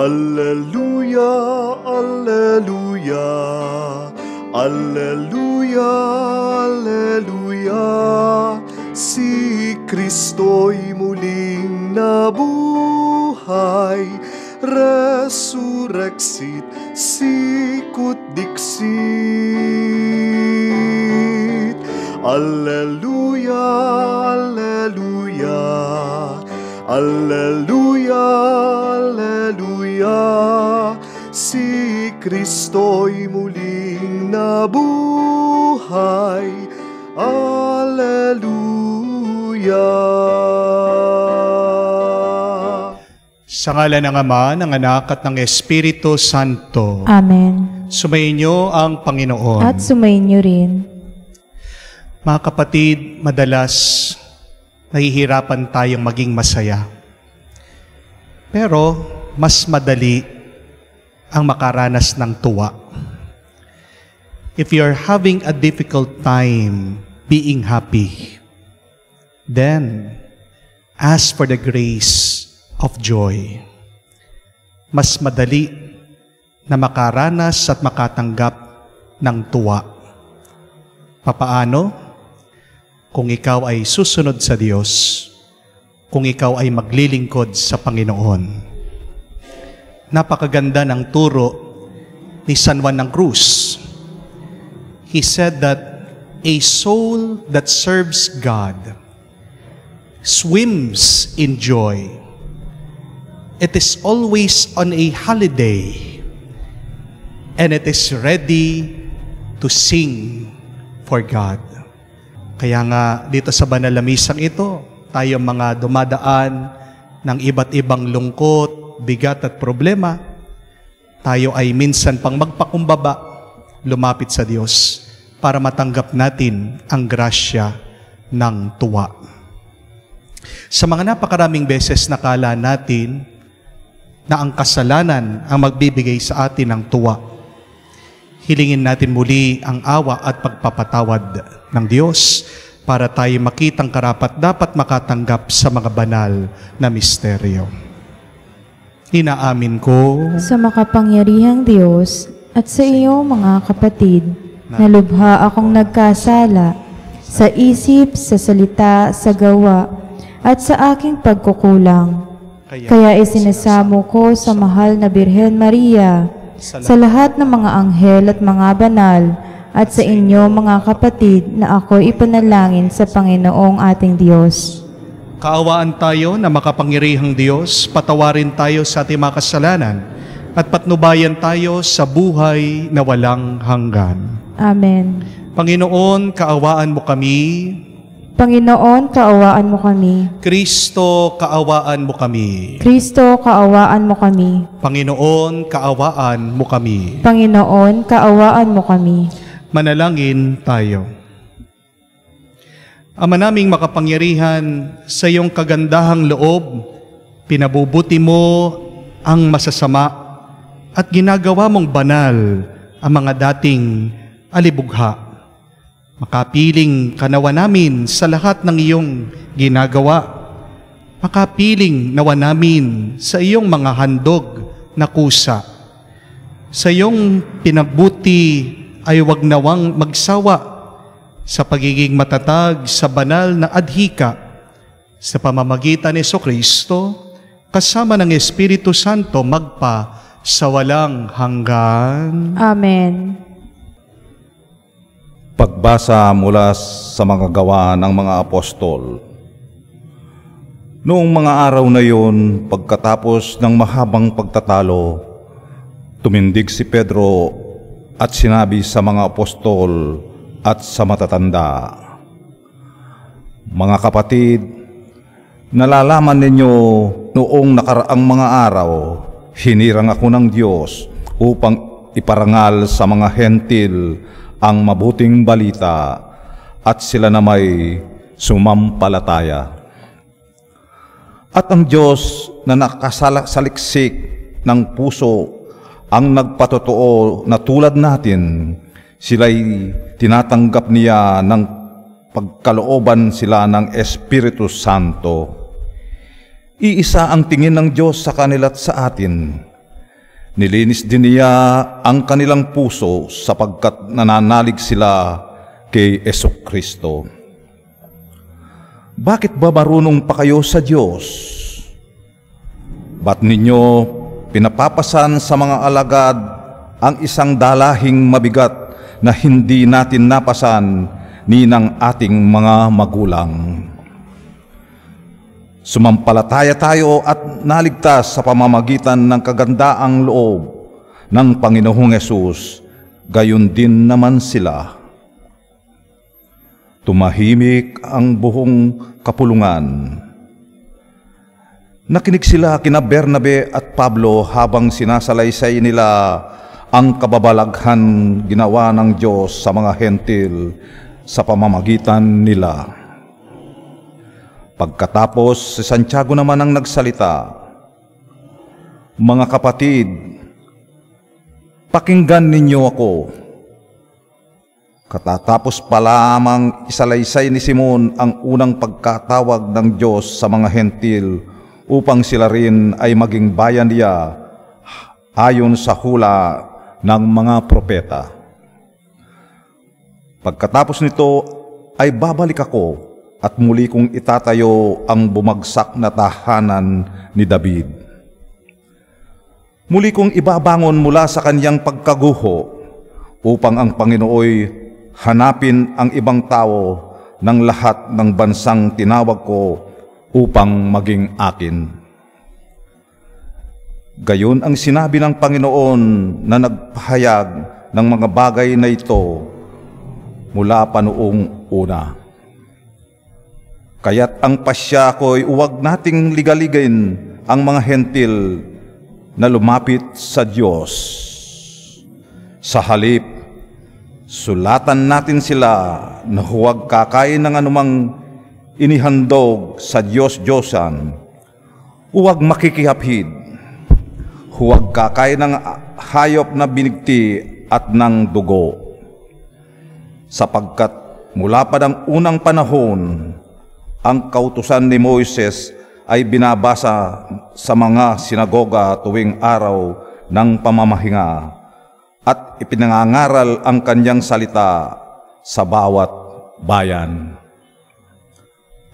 Alleluia, Alleluia, Alleluia, Alleluia. Si Kristo'y muling nabuhay, resurrexit sicut dixit. Alleluia, Alleluia, Alleluia, Alleluia. Si Kristo'y muling nabuhay, Alleluia. Sa ngalan ng Ama, ng Anak at ng Espiritu Santo. Amen. Sumainyo ang Panginoon. At sumainyo rin. Mga kapatid, madalas nahihirapan tayong maging masaya. Pero mas madali ang makaranas ng tuwa. If you're having a difficult time being happy, then ask for the grace of joy. Mas madali na makaranas at makatanggap ng tuwa. Papaano? Kung ikaw ay susunod sa Diyos, kung ikaw ay maglilingkod sa Panginoon. Napakaganda ng turo ni San Juan ng Cruz. He said that a soul that serves God swims in joy. It is always on a holiday, and it is ready to sing for God. Kaya nga dito sa banal na misang ito, tayo mga dumadaan ng iba't ibang lungkot, bigat at problema, tayo ay minsan pang magpakumbaba, lumapit sa Diyos para matanggap natin ang grasya ng tuwa. Sa mga napakaraming beses nakala natin na ang kasalanan ang magbibigay sa atin ng tuwa, hilingin natin muli ang awa at pagpapatawad ng Diyos para tayo makitang karapat-dapat makatanggap sa mga banal na misteryo. Inaamin ko sa makapangyarihang Diyos at sa iyo mga kapatid, na lubha akong nagkasala sa isip, sa salita, sa gawa, at sa aking pagkukulang. Kaya isinasamo ko sa mahal na Birhen Maria, sa lahat ng mga anghel at mga banal, at sa inyo mga kapatid na ako ipanalangin sa Panginoong ating Diyos. Kaawaan tayo na makapangyarihang Diyos, patawarin tayo sa ating mga kasalanan, at patnubayan tayo sa buhay na walang hanggan. Amen. Panginoon, kaawaan mo kami. Panginoon, kaawaan mo kami. Kristo, kaawaan mo kami. Kristo, kaawaan mo kami. Panginoon, kaawaan mo kami. Panginoon, kaawaan mo kami. Manalangin tayo. Ama naming makapangyarihan, sa iyong kagandahang loob, pinabubuti mo ang masasama at ginagawa mong banal ang mga dating alibugha. Makapiling ka nawa namin sa lahat ng iyong ginagawa. Makapiling nawa namin sa iyong mga handog na kusa. Sa iyong pinagbuti ay wag nawang magsawa sa pagiging matatag sa banal na adhika sa pamamagitan ni Jesucristo kasama ng Espiritu Santo magpa sa walang hanggan. Amen. Pagbasa mula sa mga gawa ng mga apostol. Noong mga araw na yun, pagkatapos ng mahabang pagtatalo, tumindig si Pedro at sinabi sa mga apostol at sa matatanda, "Mga kapatid, nalalaman ninyo noong nakaraang mga araw, hinirang ako ng Diyos upang iparangal sa mga hentil ang mabuting balita at sila na may sumampalataya. At ang Diyos na nakasaliksik ng puso ang nagpatotoo na tulad natin, sila'y tinatanggap niya ng pagkalooban sila ng Espiritu Santo. Iisa ang tingin ng Diyos sa kanila't sa atin, Nilinis din niya ang kanilang puso sapagkat nananalig sila kay Jesucristo. Bakit ba marunong pa kayo sa Diyos? Ba't ninyo pinapapasan sa mga alagad ang isang dalahing mabigat na hindi natin napasan ni ng ating mga magulang? Sumampalataya tayo at naligtas sa pamamagitan ng kagandaang loob ng Panginoong Hesus, gayon din naman sila. Tumahimik ang buong kapulungan. Nakinig sila kina Bernabe at Pablo habang sinasalaysay nila ang kababalaghan ginawa ng Diyos sa mga hentil sa pamamagitan nila. Pagkatapos, si Santiago naman ang nagsalita, "Mga kapatid, pakinggan ninyo ako." Katatapos pa lamang isalaysay ni Simon ang unang pagkatawag ng Diyos sa mga hentil upang sila rin ay maging bayan niya ayon sa hula ng mga propeta. Pagkatapos nito ay babalik ako at muli kong itatayo ang bumagsak na tahanan ni David. Muli kong ibabangon mula sa kanyang pagkaguho upang ang Panginooy hanapin ang ibang tao ng lahat ng bansang tinawag ko upang maging akin. Gayon ang sinabi ng Panginoon na nagpahayag ng mga bagay na ito mula pa noong una. Kaya't ang pasya ko'y huwag nating ligaligin ang mga hentil na lumapit sa Diyos. Sa halip, sulatan natin sila na huwag kakain ng anumang inihandog sa Diyos-Diyosan, huwag makikihapid, huwag kakain ng hayop na binigti at ng dugo. Sapagkat mula pa ng unang panahon, ang kautusan ni Moises ay binabasa sa mga sinagoga tuwing araw ng pamamahinga at ipinangangaral ang kanyang salita sa bawat bayan.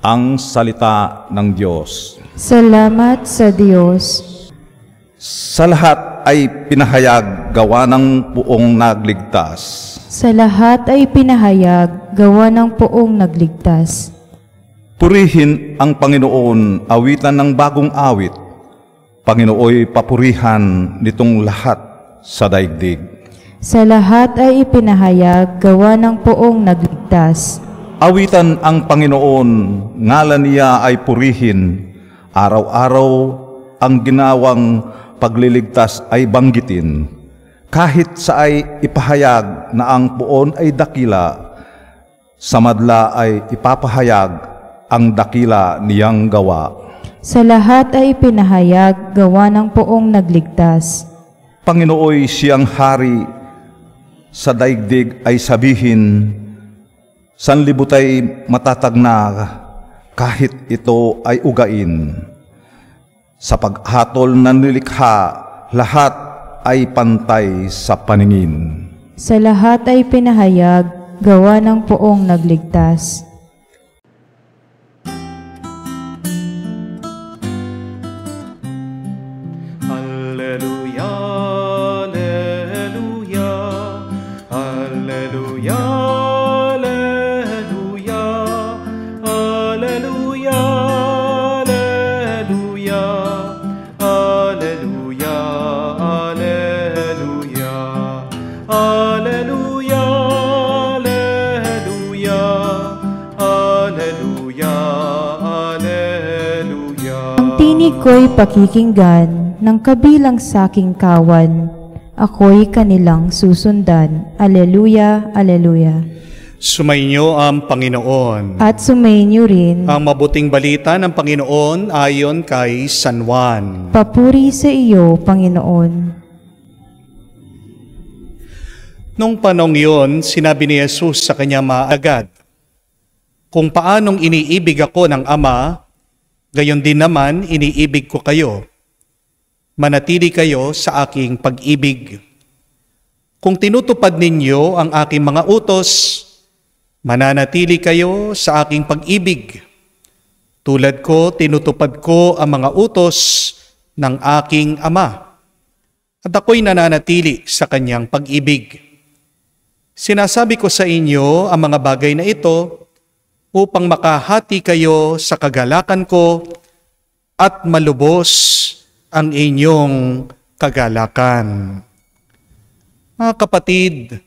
Ang salita ng Diyos. Salamat sa Diyos. Sa lahat ay pinahayag gawa ng Poong Nagligtas. Sa lahat ay pinahayag gawa ng Poong Nagligtas. Purihin ang Panginoon, awitan ng bagong awit. Panginooy papurihan nitong lahat sa daigdig. Sa lahat ay ipinahayag gawa ng Poong Nagligtas. Awitan ang Panginoon, ngalan niya ay purihin. Araw-araw ang ginawang pagliligtas ay banggitin. Kahit sa ay ipahayag na ang puon ay dakila, sa madla ay ipapahayag ang dakila niyang gawa. Sa lahat ay pinahayag gawa ng Poong Nagligtas. Panginooy siyang hari, sa daigdig ay sabihin, sanlibutay matatag na kahit ito ay ugain. Sa paghatol ng nilikha, lahat ay pantay sa paningin. Sa lahat ay pinahayag gawa ng Poong Nagligtas. Ako'y pakikinggan ng kabilang saking kawan. Ako'y kanilang susundan. Aleluya, aleluya. Sumainyo ang Panginoon. At sumainyo rin Ang mabuting balita ng Panginoon ayon kay San Juan. papuri sa iyo, Panginoon. Nung panong yun, sinabi ni Jesus sa kanyang mga alagad, "Kung paanong iniibig ako ng Ama, gayon din naman iniibig ko kayo. manatili kayo sa aking pag-ibig. Kung tinutupad ninyo ang aking mga utos, mananatili kayo sa aking pag-ibig. Tulad ko, tinutupad ko ang mga utos ng aking Ama, at ako'y nananatili sa kanyang pag-ibig. Sinasabi ko sa inyo ang mga bagay na ito upang makahati kayo sa kagalakan ko at malubos ang inyong kagalakan. Mga kapatid,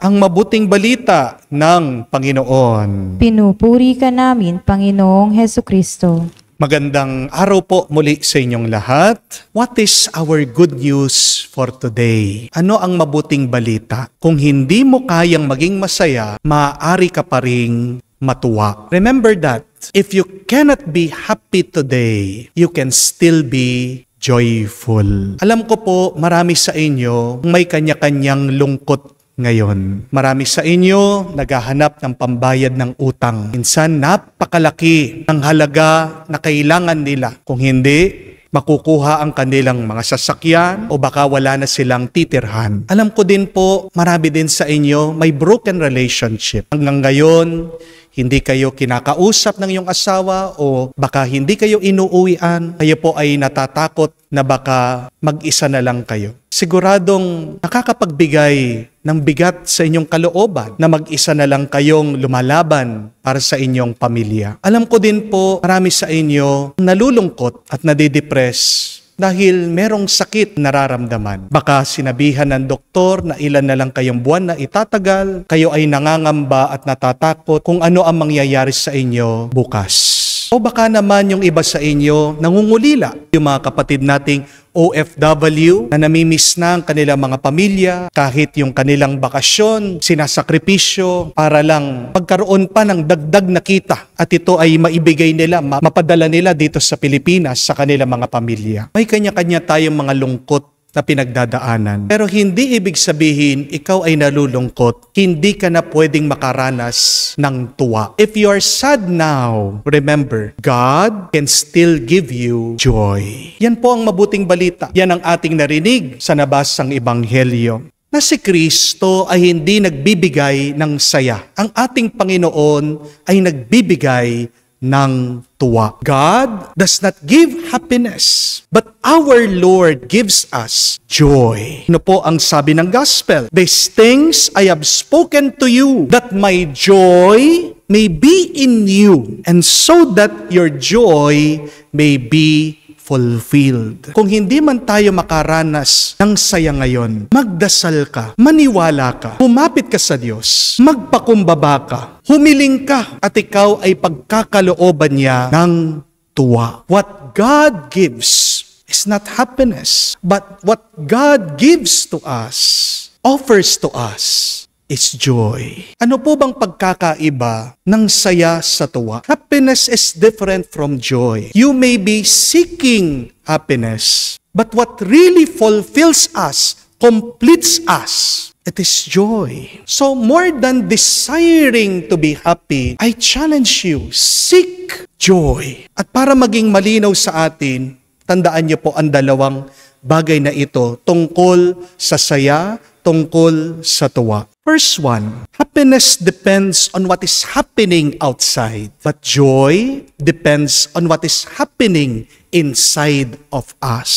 ang mabuting balita ng Panginoon. Pinupuri ka namin, Panginoong Hesukristo. Magandang araw po muli sa inyong lahat. What is our good news for today? Ano ang mabuting balita? Kung hindi mo kayang maging masaya, maaari ka pa ring matuwa. Remember that if you cannot be happy today, you can still be joyful. Alam ko po, marami sa inyo may kanya-kanyang lungkot ngayon. Marami sa inyo naghahanap ng pambayad ng utang. Minsan napakalaki ang halaga na kailangan nila. Kung hindi, makukuha ang kanilang mga sasakyan o baka wala na silang titirhan. Alam ko din po, marami din sa inyo may broken relationship. Hanggang ngayon, hindi kayo kinakausap ng iyong asawa o baka hindi kayo inuuwian. Kayo po ay natatakot na baka mag-isa na lang kayo. Siguradong nakakapagbigay ng bigat sa inyong kalooban na mag-isa na lang kayong lumalaban para sa inyong pamilya. Alam ko din po, marami sa inyo nalulungkot at nadidepress dahil merong sakit nararamdaman. Baka sinabihan ng doktor na ilan na lang kayong buwan na itatagal, kayo ay nangangamba at natatakot kung ano ang mangyayari sa inyo bukas. O baka naman yung iba sa inyo nangungulila, yung mga kapatid nating OFW na namimiss na ang kanilang mga pamilya, kahit yung kanilang bakasyon, sinasakripisyo para lang magkaroon pa ng dagdag na kita at ito ay maibigay nila, mapadala nila dito sa Pilipinas sa kanilang mga pamilya. May kanya-kanya tayong mga lungkot na pinagdadaanan. Pero hindi ibig sabihin ikaw ay nalulungkot, hindi ka na pwedeng makaranas ng tuwa. If you are sad now, remember, God can still give you joy. Yan po ang mabuting balita. Yan ang ating narinig sa nabasang Ebanghelyo. Na si Kristo ay hindi nagbibigay ng saya. Ang ating Panginoon ay nagbibigay ng tuwa. God does not give happiness, but our Lord gives us joy. Ano po ang sabi ng gospel? These things I have spoken to you, that my joy may be in you, and so that your joy may be fulfilled. Kung hindi man tayo makaranas ng saya ngayon, magdasal ka, maniwala ka, humapit ka sa Diyos, magpakumbaba ka, humiling ka, at ikaw ay pagkakalooban niya ng tuwa. What God gives is not happiness, but what God gives to us, offers to us, is joy. Ano po bang pagkakaiba ng saya sa tuwa? Happiness is different from joy. You may be seeking happiness, but what really fulfills us, completes us, it is joy. So more than desiring to be happy, I challenge you, seek joy. At para maging malinaw sa atin, tandaan niyo po ang dalawang bagay na ito tungkol sa saya, tungkol sa tuwa. First one, happiness depends on what is happening outside, but joy depends on what is happening inside of us.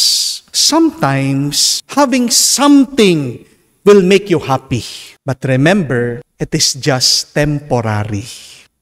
Sometimes, having something will make you happy, but remember, it is just temporary.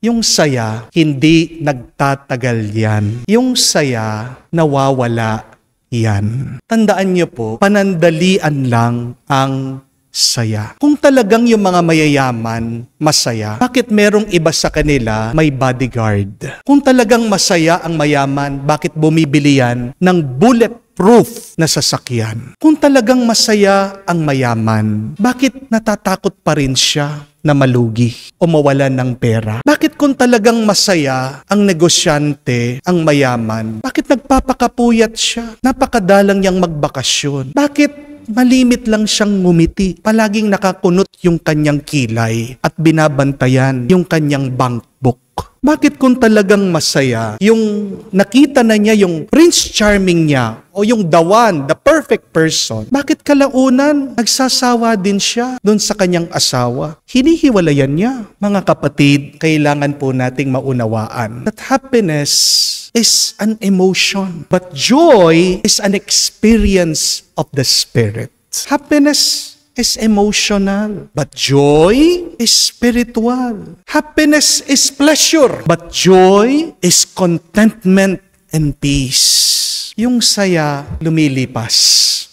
Yung saya, hindi nagtatagal yan. Yung saya, nawawala yan. Tandaan niyo po, panandalian lang ang saya. Kung talagang yung mga mayayaman masaya, bakit merong iba sa kanila may bodyguard? Kung talagang masaya ang mayaman, bakit bumibili yan ng bulletproof na sasakyan? Kung talagang masaya ang mayaman, bakit natatakot pa rin siya na malugi o mawalan ng pera? Bakit kung talagang masaya ang negosyante, ang mayaman, bakit nagpapakapuyat siya? Napakadalang niyang magbakasyon. Bakit malimit lang siyang ngumiti? Palaging nakakunot yung kanyang kilay at binabantayan yung kanyang bank book. Bakit kung talagang masaya, yung nakita na niya yung Prince Charming niya, o yung the one, the perfect person, bakit kalaunan nagsasawa din siya doon sa kanyang asawa? Hinihiwalayan niya. Mga kapatid, kailangan po nating maunawaan that happiness is an emotion, but joy is an experience of the Spirit. Happiness is emotional, but joy is spiritual. Happiness is pleasure, but joy is contentment and peace. Yung saya lumilipas,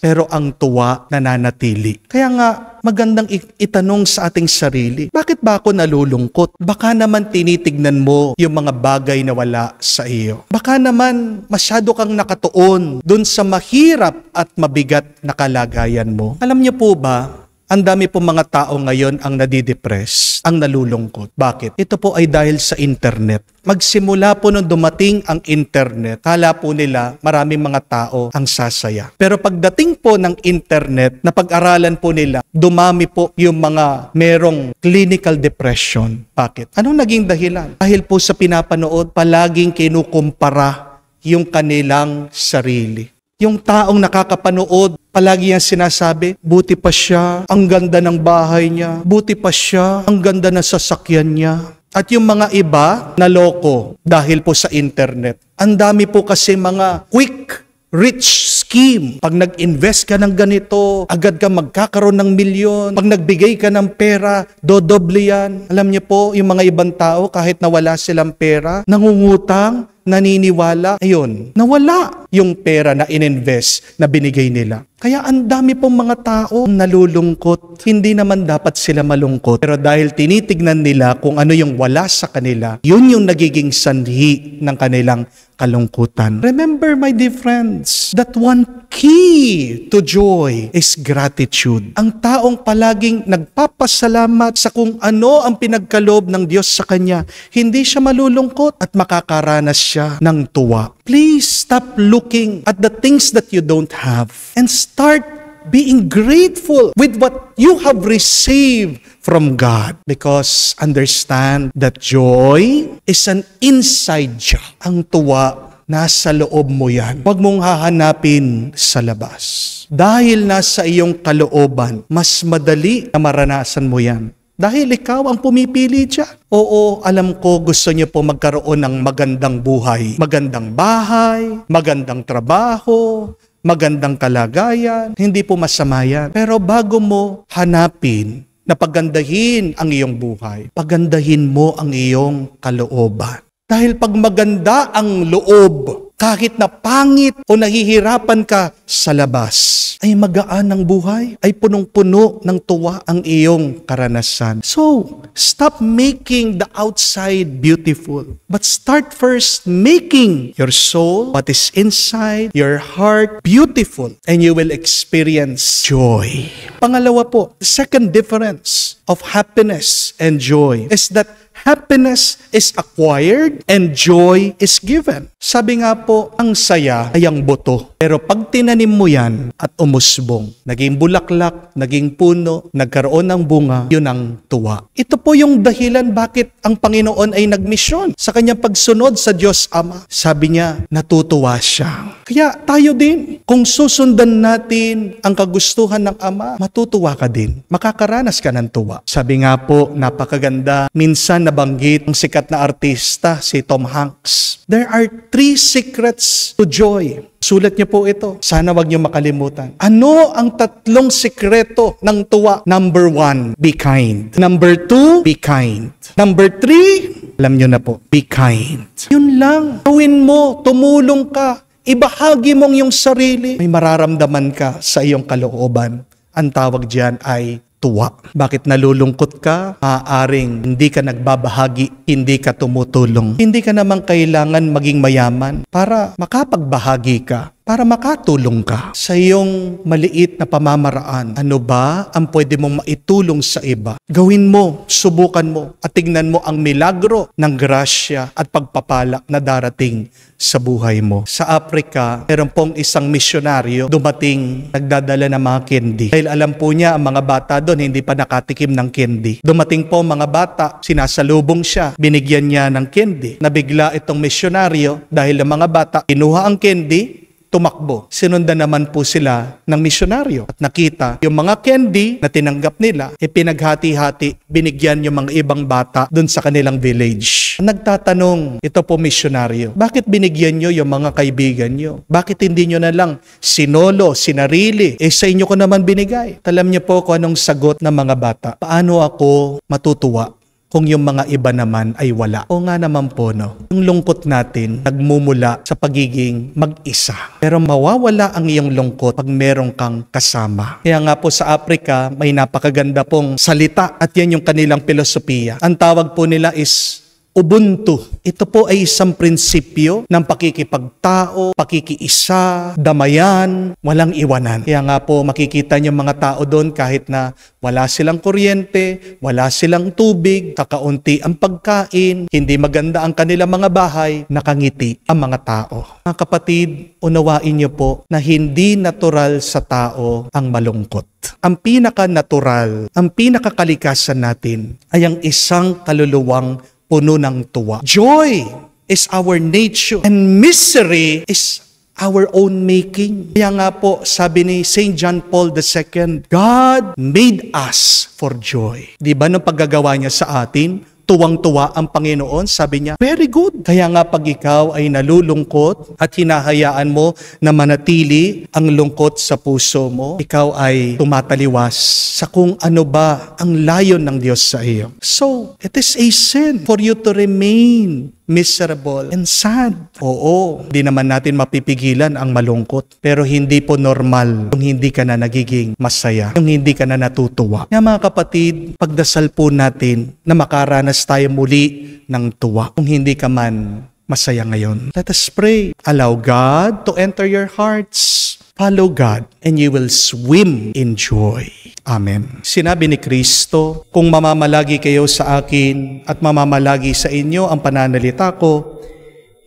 pero ang tuwa nananatili. Kaya nga, magandang itanong sa ating sarili, bakit ba ako nalulungkot? Baka naman tinitignan mo yung mga bagay na wala sa iyo. Baka naman masyado kang nakatuon dun sa mahirap at mabigat na kalagayan mo. Alam niyo po ba, ang dami po mga tao ngayon ang nadidepress, ang nalulungkot. Bakit? Ito po ay dahil sa internet. Magsimula po nung dumating ang internet, kala po nila maraming mga tao ang sasaya. Pero pagdating po ng internet, napag-aralan po nila, dumami po yung mga merong clinical depression. Bakit? Anong naging dahilan? Dahil po sa pinapanood, palaging kinukumpara yung kanilang sarili. Yung taong nakakapanood, palagi yan sinasabi, buti pa siya, ang ganda ng bahay niya, buti pa siya, ang ganda ng sasakyan niya. At yung mga iba, naloko dahil po sa internet. Ang dami po kasi mga quick, rich scheme. Pag nag-invest ka ng ganito, agad ka magkakaroon ng milyon. Pag nagbigay ka ng pera, dodoble yan. Alam niyo po, yung mga ibang tao, kahit nawala silang pera, nangungutang, naniniwala, ayun, nawala yung pera na ininvest na binigay nila. Kaya ang dami pong mga tao nalulungkot. Hindi naman dapat sila malungkot. Pero dahil tinitignan nila kung ano yung wala sa kanila, yun yung nagiging sanhi ng kanilang kalungkutan. Remember, my dear friends, that one key to joy is gratitude. Ang taong palaging nagpapasalamat sa kung ano ang pinagkaloob ng Diyos sa kanya, hindi siya malulungkot at makakaranas siya ng tuwa. Please stop looking at the things that you don't have and start being grateful with what you have received from God. Because understand that joy is an inside job. Ang tuwa, nasa loob mo yan. Huwag mong hahanapin sa labas. Dahil nasa iyong kalooban, mas madali na maranasan mo yan. Dahil ikaw ang pumipili dyan. Oo, alam ko gusto niyo po magkaroon ng magandang buhay. Magandang bahay, magandang trabaho, magandang kalagayan. Hindi po masama yan. Pero bago mo hanapin na pagandahin ang iyong buhay, pagandahin mo ang iyong kalooban. Dahil pag maganda ang loob, kahit na pangit o nahihirapan ka sa labas, ay magaan ang buhay, ay punong-puno ng tuwa ang iyong karanasan. So, stop making the outside beautiful, but start first making your soul, what is inside, your heart, beautiful, and you will experience joy. Pangalawa po, the second difference of happiness and joy is that happiness is acquired and joy is given. Sabi nga po, ang saya ay ang buto. Pero pag tinanim mo yan at umusbong, naging bulaklak, naging puno, nagkaroon ng bunga, yun ang tuwa. Ito po yung dahilan bakit ang Panginoon ay nagmisyon sa kanyang pagsunod sa Diyos Ama. Sabi niya, natutuwa siya. Kaya tayo din, kung susundan natin ang kagustuhan ng Ama, matutuwa ka din. Makakaranas ka ng tuwa. Sabi nga po, napakaganda. Minsan nabanggit ang sikat na artista, si Tom Hanks. There are 3 secrets to joy. Sulat niyo po ito. Sana wag niyo makalimutan. Ano ang 3 sikreto ng tuwa? Number 1, be kind. Number 2, be kind. Number 3, alam niyo na po, be kind. Yun lang. Gawin mo, tumulong ka. Ibahagi mong yung sarili. May mararamdaman ka sa iyong kalooban. Ang tawag diyan ay tuwa. Bakit nalulungkot ka? Maaaring hindi ka nagbabahagi, hindi ka tumutulong. Hindi ka naman kailangan maging mayaman para makapagbahagi ka. para makatulong ka sa iyong maliit na pamamaraan. Ano ba ang pwede mong maitulong sa iba? Gawin mo, subukan mo, at tignan mo ang milagro ng grasya at pagpapala na darating sa buhay mo. Sa Africa, meron pong isang misyonaryo dumating, nagdadala ng mga candy. Dahil alam po niya, ang mga bata doon hindi pa nakatikim ng candy. Dumating po mga bata, sinasalubong siya, binigyan niya ng candy. Nabigla itong misyonaryo dahil ang mga bata kinuha ang candy, tumakbo. Sinundan naman po sila ng misyonaryo at nakita yung mga candy na tinanggap nila, pinaghati-hati, binigyan yung mga ibang bata dun sa kanilang village. Nagtatanong, ito po misyonaryo, bakit binigyan nyo yung mga kaibigan nyo? Bakit hindi nyo na lang sinolo, sinarili? Sa inyo ko naman binigay. Alam niyo po kung anong sagot ng mga bata. Paano ako matutuwa kung yung mga iba naman ay wala? O nga naman po, no? Yung lungkot natin, nagmumula sa pagiging mag-isa. Pero mawawala ang iyong lungkot pag meron kang kasama. Kaya nga po sa Africa, may napakaganda pong salita at yan yung kanilang filosofiya. Ang tawag po nila is Ubuntu. Ito po ay isang prinsipyo ng pakikipagtao, pakikiisa, damayan, walang iwanan. Kaya nga po makikita niyo mga tao doon kahit na wala silang kuryente, wala silang tubig, kakaunti ang pagkain, hindi maganda ang kanilang mga bahay, nakangiti ang mga tao. Mga kapatid, unawain niyo po na hindi natural sa tao ang malungkot. Ang pinaka-natural, ang pinakakalikasan natin ay ang isang kaluluwang puno ng tuwa. Joy is our nature and misery is our own making. Kaya nga po, sabi ni St. John Paul II, God made us for joy. Di ba nung paggagawa niya sa atin, tuwang-tuwa ang Panginoon, sabi niya, very good. Kaya nga pag ikaw ay nalulungkot at hinahayaan mo na manatili ang lungkot sa puso mo, ikaw ay tumataliwas sa kung ano ba ang layon ng Diyos sa iyo. So, it is a sin for you to remain miserable and sad. Oo, hindi naman natin mapipigilan ang malungkot. Pero hindi po normal kung hindi ka na nagiging masaya, kung hindi ka na natutuwa. Kaya mga kapatid, pagdasal po natin na makaranas tayo muli ng tuwa. Kung hindi ka man masaya ngayon, let us pray. Allow God to enter your hearts. Follow God and you will swim in joy. Amen. Sinabi ni Kristo, kung mamamalagi kayo sa akin at mamamalagi sa inyo ang pananalita ko,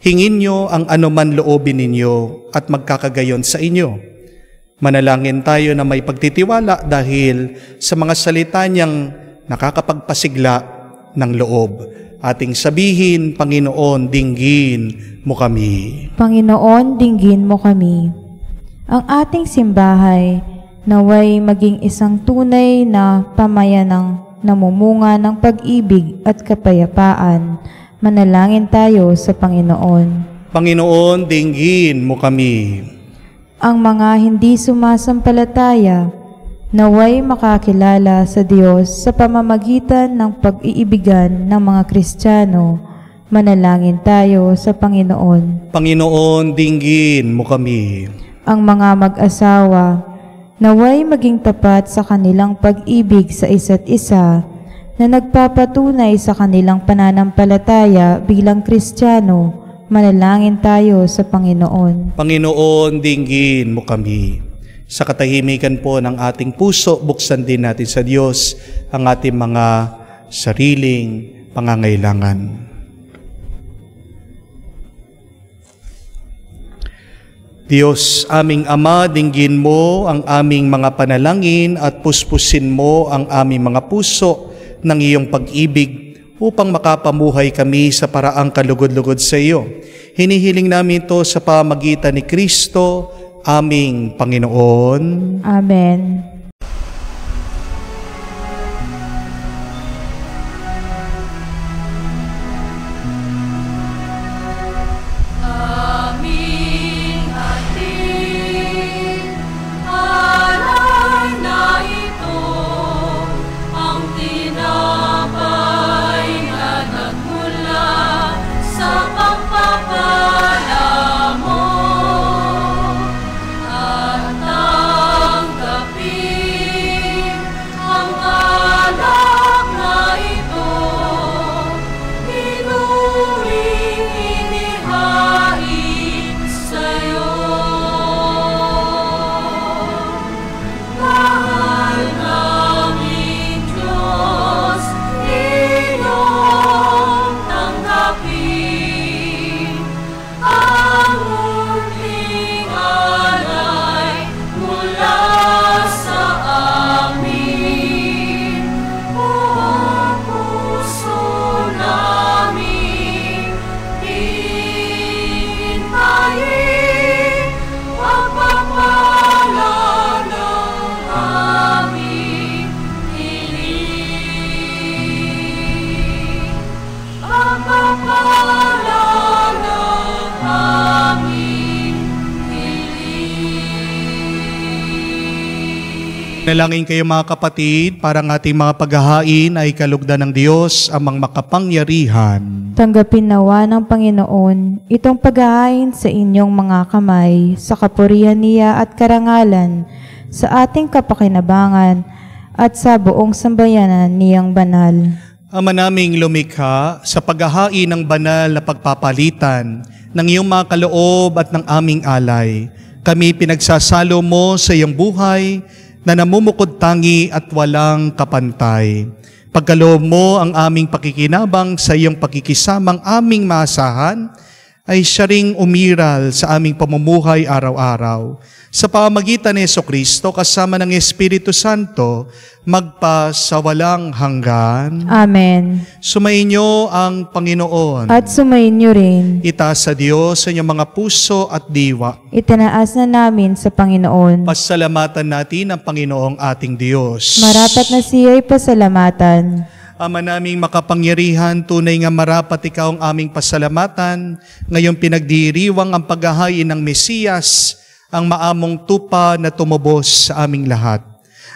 hingin nyo ang anuman loobin ninyo at magkakagayon sa inyo. Manalangin tayo na may pagtitiwala dahil sa mga salita niyang nakakapagpasigla ng loob. Ating sabihin, Panginoon, dinggin mo kami. Panginoon, dinggin mo kami. Ang ating simbahay naway maging isang tunay na pamayanang namumunga ng pag-ibig at kapayapaan. Manalangin tayo sa Panginoon. Panginoon, dinggin mo kami. Ang mga hindi sumasampalataya naway makakilala sa Diyos sa pamamagitan ng pag-iibigan ng mga Kristiyano. Manalangin tayo sa Panginoon. Panginoon, dinggin mo kami. Ang mga mag-asawa naway maging tapat sa kanilang pag-ibig sa isa't isa na nagpapatunay sa kanilang pananampalataya bilang Kristiyano. Manalangin tayo sa Panginoon. Panginoon, dinggin mo kami. Sa katahimikan po ng ating puso, buksan din natin sa Diyos ang ating mga sariling pangangailangan. Diyos, aming Ama, dinggin mo ang aming mga panalangin at puspusin mo ang aming mga puso ng iyong pag-ibig upang makapamuhay kami sa paraang kalugod-lugod sa iyo. Hinihiling namin ito sa pamagitan ni Kristo, aming Panginoon. Amen. At tanggapin Manalangin kayo mga kapatid, para ang ating mga paghahain ay kalugdan ng Diyos, amang makapangyarihan. Tanggapin nawa ng Panginoon itong paghahain sa inyong mga kamay, sa kapurihan niya at karangalan, sa ating kapakinabangan, at sa buong sambayanan niyang banal. Ama naming lumikha, sa paghahain ng banal na pagpapalitan ng iyong mga kaloob at ng aming alay, kami pinagsasalo mo sa iyong buhay na namumukod tangi at walang kapantay. Pagkaloob mo ang aming pakikinabang sa iyong pakikisamang aming maasahan, ay siya ring umiral sa aming pamumuhay araw-araw. Sa pamamagitan ni Jesucristo kasama ng Espiritu Santo, magpa sa walang hanggan. Amen. Sumainyo ang Panginoon. At sumayin niyo rin. Itaas sa Diyos sa inyong mga puso at diwa. Itinaas na namin sa Panginoon. Pasalamatan natin ang Panginoong ating Diyos. Marapat na siya'y pasalamatan. Ama naming makapangyarihan, tunay nga marapat ikaw ang aming pasalamatan. Ngayong pinagdiriwang ang paghahain ng Mesiyas, ang maamong tupa na tumubos sa aming lahat.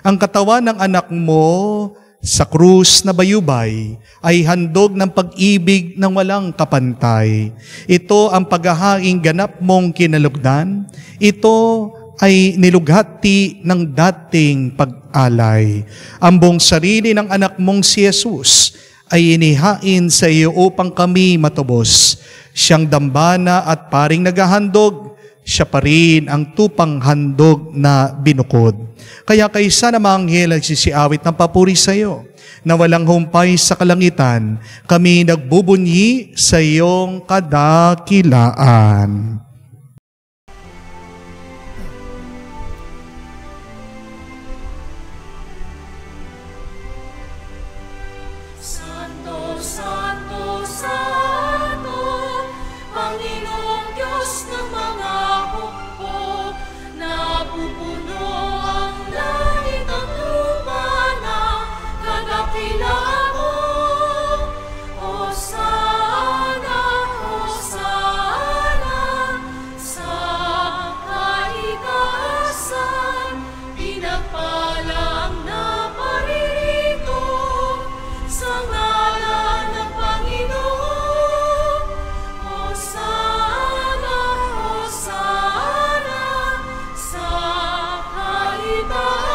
Ang katawan ng anak mo sa krus na bayubay ay handog ng pag-ibig ng walang kapantay. Ito ang paghahaing ganap mong kinalugdan. Ito ay nilughati ng dating pag-alay. Ang buong sarili ng anak mong si Jesus ay inihain sa iyo upang kami matubos. Siyang dambana at paring naghahandog, siya pa rin ang tupang handog na binukod. Kaya kaysa na mga anghel nagsisiawit ng papuri sa iyo, na walang humpay sa kalangitan, kami nagbubunyi sa iyong kadakilaan. Santo, Santo, Santo, Panginoong Diyos ng mga hukbo, napupuno ang langit at lupa ng kadakilaan mo. Hosana, Hosana, sa kaitaasan, pinagpala ang naparirito sa ngalan ng Panginoon. Hosana, Hosana, sa kaitaasan.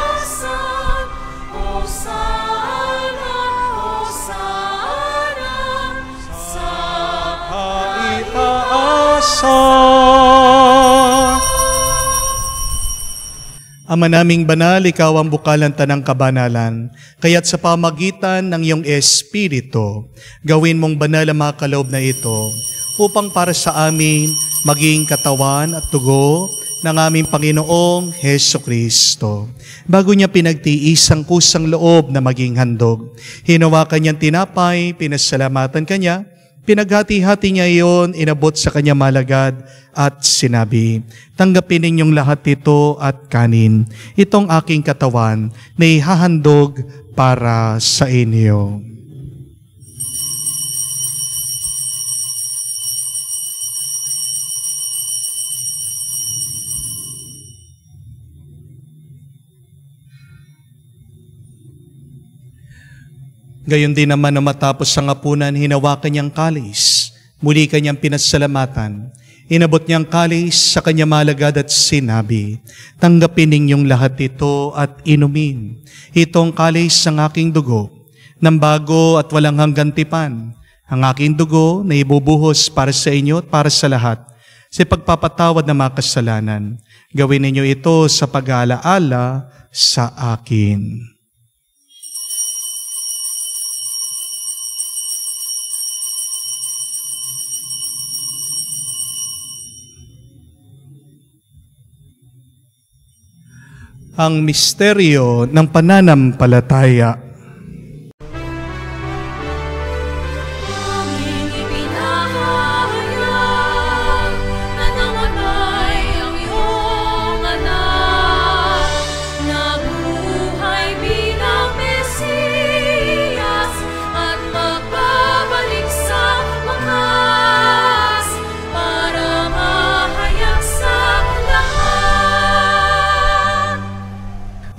Hosana, Hosana, sa Ama naming banal, ikaw ang bukalan tanang kabanalan, kaya't sa pamagitan ng iyong Espiritu, gawin mong banal ang mga kaloob na ito, upang para sa amin maging katawan at dugo ng aming Panginoong Hesukristo. Bago niya pinagtiis ang kusang loob na maging handog, hinawakan niyang tinapay, pinasalamatan kanya, pinaghati-hati niya iyon, inabot sa kanya malagad at sinabi, tanggapin ninyong lahat ito at kanin. Itong aking katawan na ihahandog para sa inyo. Gayon din naman na matapos ang hapunan, hinawakan niyang kalis. Muli kanyang pinasalamatan. Inabot niyang kalis sa kanya malagad at sinabi, tanggapin ninyong lahat ito at inumin. Itong kalis ng aking dugo, ng bago at walang hanggang tipan. Ang aking dugo na ibubuhos para sa inyo at para sa lahat, sa pagpapatawad ng mga kasalanan. Gawin ninyo ito sa pag-aalaala sa akin. Ang misteryo ng pananampalataya. aming ipinahayag na namatay ang iyong anak, nabuhay bilang Mesiyas at magbabalik sa wakas para mahayag sa lahat.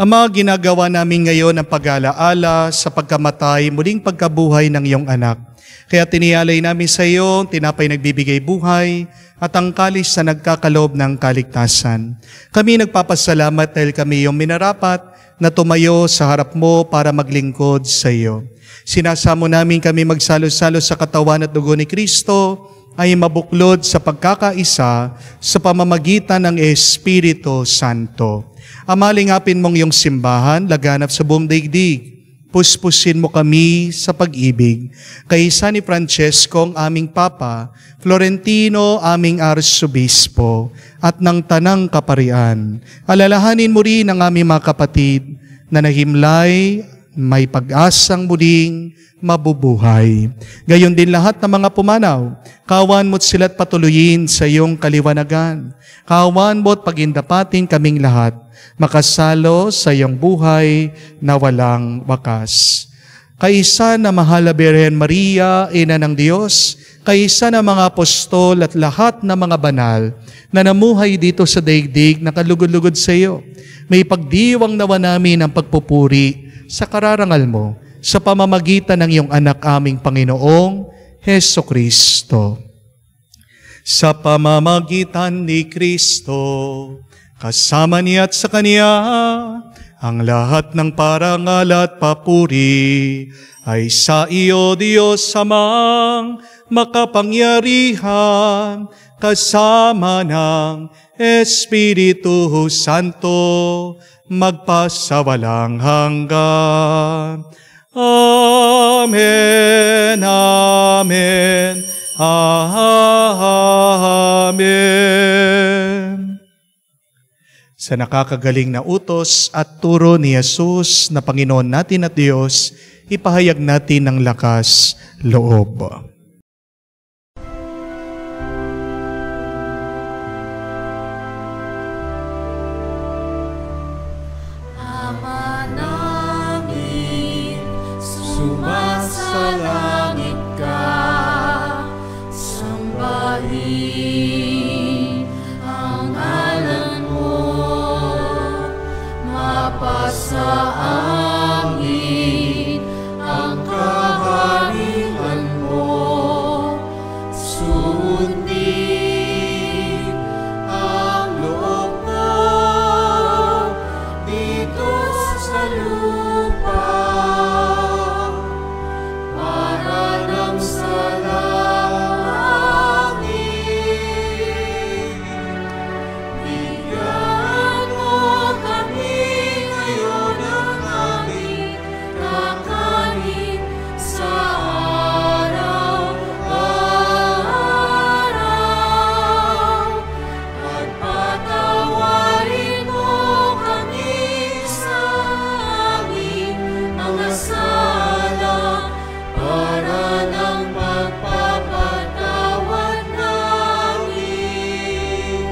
Ama, ginagawa namin ngayon ang pag-alaala sa pagkamatay, muling pagkabuhay ng iyong anak. Kaya tiniyalay namin sa iyo, tinapay nagbibigay buhay, at ang kalis na nagkakaloob ng kaligtasan. Kami nagpapasalamat dahil kami iyong minarapat na tumayo sa harap mo para maglingkod sa iyo. Sinasamo namin kami magsalo-salo sa katawan at dugo ni Kristo, ay mabuklod sa pagkakaisa sa pamamagitan ng Espiritu Santo. Amalingapin mong iyong simbahan, laganap sa buong daigdig. Puspusin mo kami sa pag-ibig. Kay San Francesco, ang aming Papa, Florentino, aming Arsobispo, at ng Tanang Kaparian. Alalahanin mo rin ang aming mga kapatid na nahimlay, may pag-asang muling mabubuhay. Gayon din lahat ng mga pumanaw, kawan mo't sila't patuloyin sa iyong kaliwanagan. Kawan mo't pagindapatin kaming lahat, makasalo sa iyong buhay na walang wakas. Kaisa na mahal na Birhen Maria, Ina ng Diyos, kaisa na mga apostol at lahat ng mga banal na namuhay dito sa daigdig na kalugod-lugod sa iyo, may pagdiwang nawa namin ang pagpupuri sa kararangal mo sa pamamagitan ng iyong anak aming Panginoong Heso Kristo. Sa pamamagitan ni Kristo, kasama niya at sa Kanya, ang lahat ng parangal at papuri ay sa iyo, Diyos Amang makapangyarihan, kasama ng Espiritu Santo, magpasawalang hanggan. Amen, amen, amen. Sa nakakagaling na utos at turo ni Jesus na Panginoon natin at Diyos, ipahayag natin ng lakas loob. Ama namin, sumasalangit ka, sambahin ang ngalan mo, mapasa amin ang kaharian mo, sundin ang loob mo dito sa lupa, para ng sa langit. Bigyan mo kami ngayon ng aming kakanin sa araw-araw, at patawarin mo kami sa aming mga sala, para ng pagpapatawad namin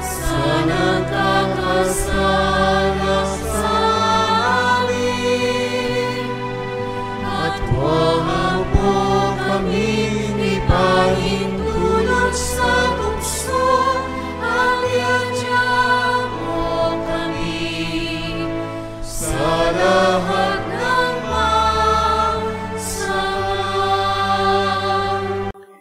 sa nagkakasala sa amin. At huwag mo kaming ipahintulot sa tukso, at iadya mo kami sa lahat ng masama.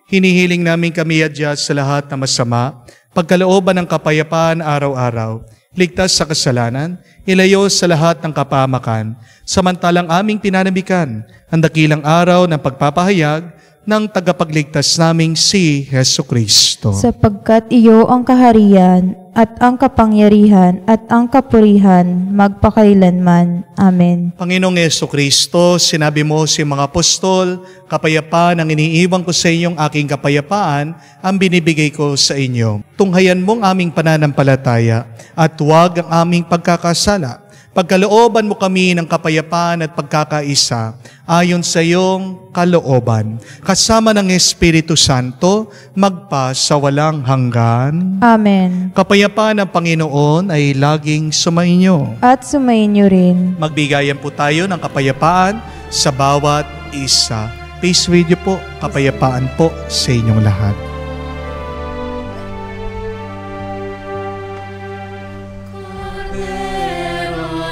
Hinihiling namin kami adya sa lahat ng masama, pagkalooban ng kapayapaan araw-araw, ligtas sa kasalanan, ilayo sa lahat ng kapahamakan, samantalang aming pinanambikan ang dakilang araw ng pagpapahayag ng tagapagligtas naming si Heso Kristo. Sapagkat iyo ang kaharian at ang kapangyarihan at ang kapurihan magpakailanman. Amen. Panginoong Heso Kristo, sinabi mo sa mga apostol, kapayapaan ang iniiwan ko sa inyong aking kapayapaan, ang binibigay ko sa inyo. Tunghayan mong aming pananampalataya at huwag ang aming pagkakasala. Pagkalooban mo kami ng kapayapaan at pagkakaisa ayon sa iyong kalooban. Kasama ng Espiritu Santo, magpa sa walang hanggan. Amen. Kapayapaan ng Panginoon ay laging sumainyo. At sumainyo rin. Magbigayan po tayo ng kapayapaan sa bawat isa. Peace with you po. Kapayapaan po sa inyong lahat. Cordero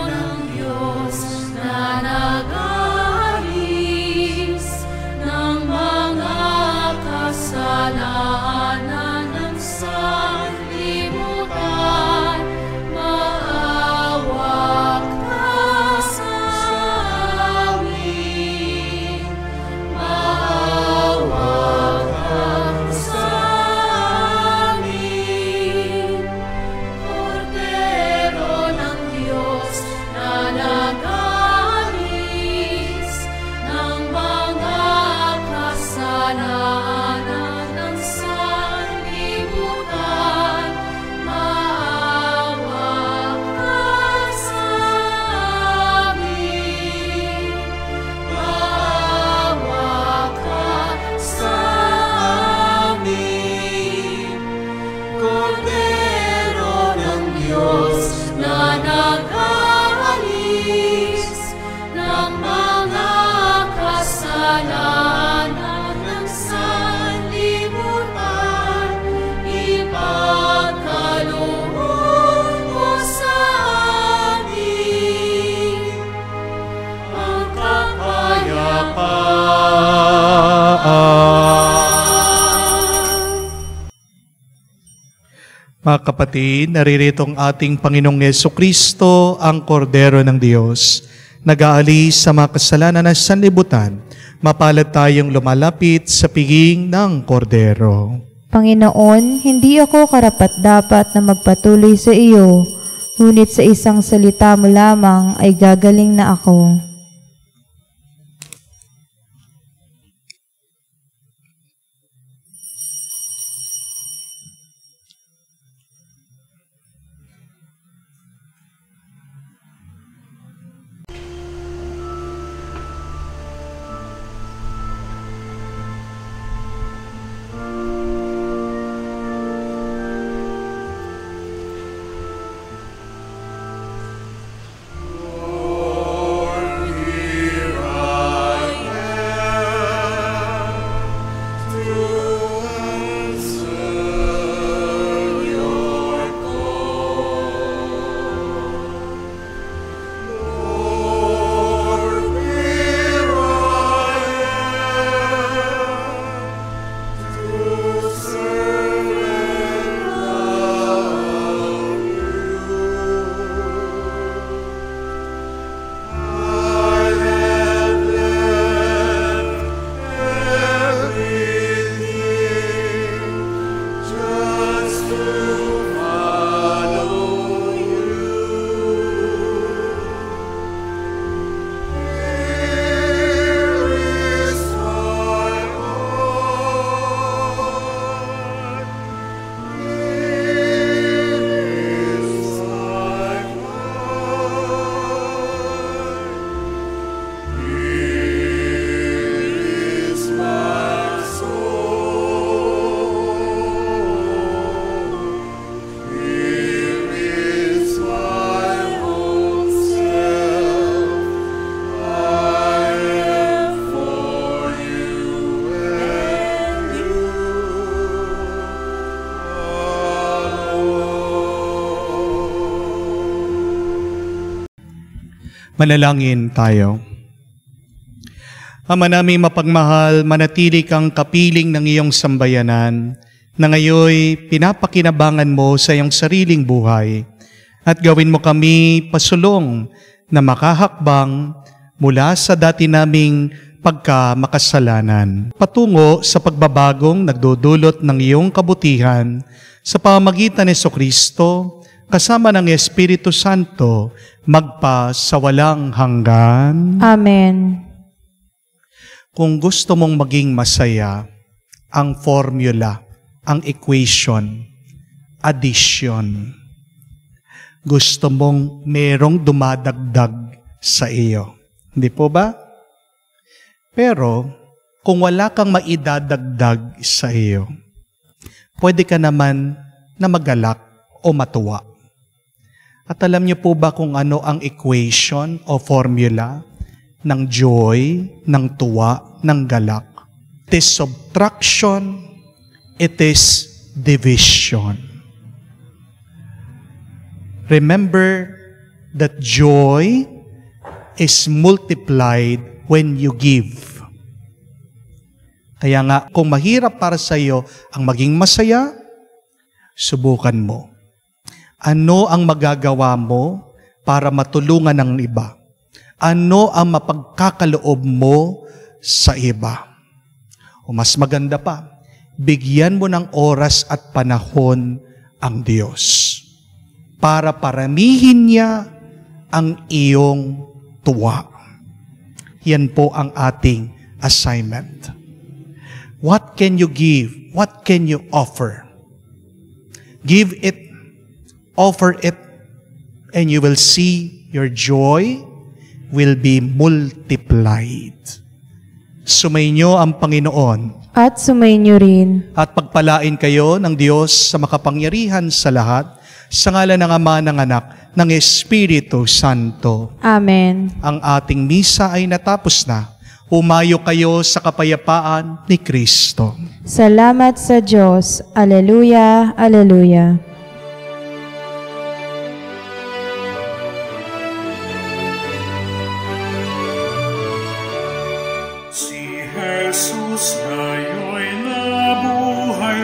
Mga kapatid, naririto ang ating Panginoong Jesucristo, ang Kordero ng Diyos, nag-aalis sa mga kasalanan ng sanlibutan. Mapalad tayong lumalapit sa piging ng Kordero. Panginoon, hindi ako karapat-dapat na magpatuloy sa iyo, ngunit sa isang salita mo lamang ay gagaling na ako. Manalangin tayo. Ama naming mapagmahal, manatili kang kapiling ng iyong sambayanan na ngayoy pinapakinabangan mo sa iyong sariling buhay at gawin mo kami pasulong na makahakbang mula sa dati naming pagkamakasalanan patungo sa pagbabagong nagdudulot ng iyong kabutihan sa pamamagitan ni Jesucristo kasama ng Espiritu Santo, magpa sa walang hanggan. Amen. Kung gusto mong maging masaya, ang formula, ang equation, addition. Gusto mong merong dumadagdag sa iyo. Hindi po ba? Pero, kung wala kang maidadagdag sa iyo, pwede ka naman na magalak o matuwa. At alam niyo po ba kung ano ang equation o formula ng joy, ng tuwa, ng galak? It is subtraction, it is division. Remember that joy is multiplied when you give. Kaya nga, kung mahirap para sa iyo ang maging masaya, subukan mo. Ano ang magagawa mo para matulungan ng iba? Ano ang mapagkakaloob mo sa iba? O mas maganda pa, bigyan mo ng oras at panahon ang Diyos para paramihin niya ang iyong tuwa. Yan po ang ating assignment. What can you give? What can you offer? Give it, offer it, and you will see your joy will be multiplied. Sumainyo ang Panginoon. At sumainyo rin. At pagpalain kayo ng Diyos sa makapangyarihan sa lahat, sa ngalan ng Ama, ng Anak, ng Espiritu Santo. Amen. Ang ating misa ay natapos na. Humayo kayo sa kapayapaan ni Kristo. Salamat sa Diyos. Alleluia, alleluia. Si Jesus ngayon nabuhay.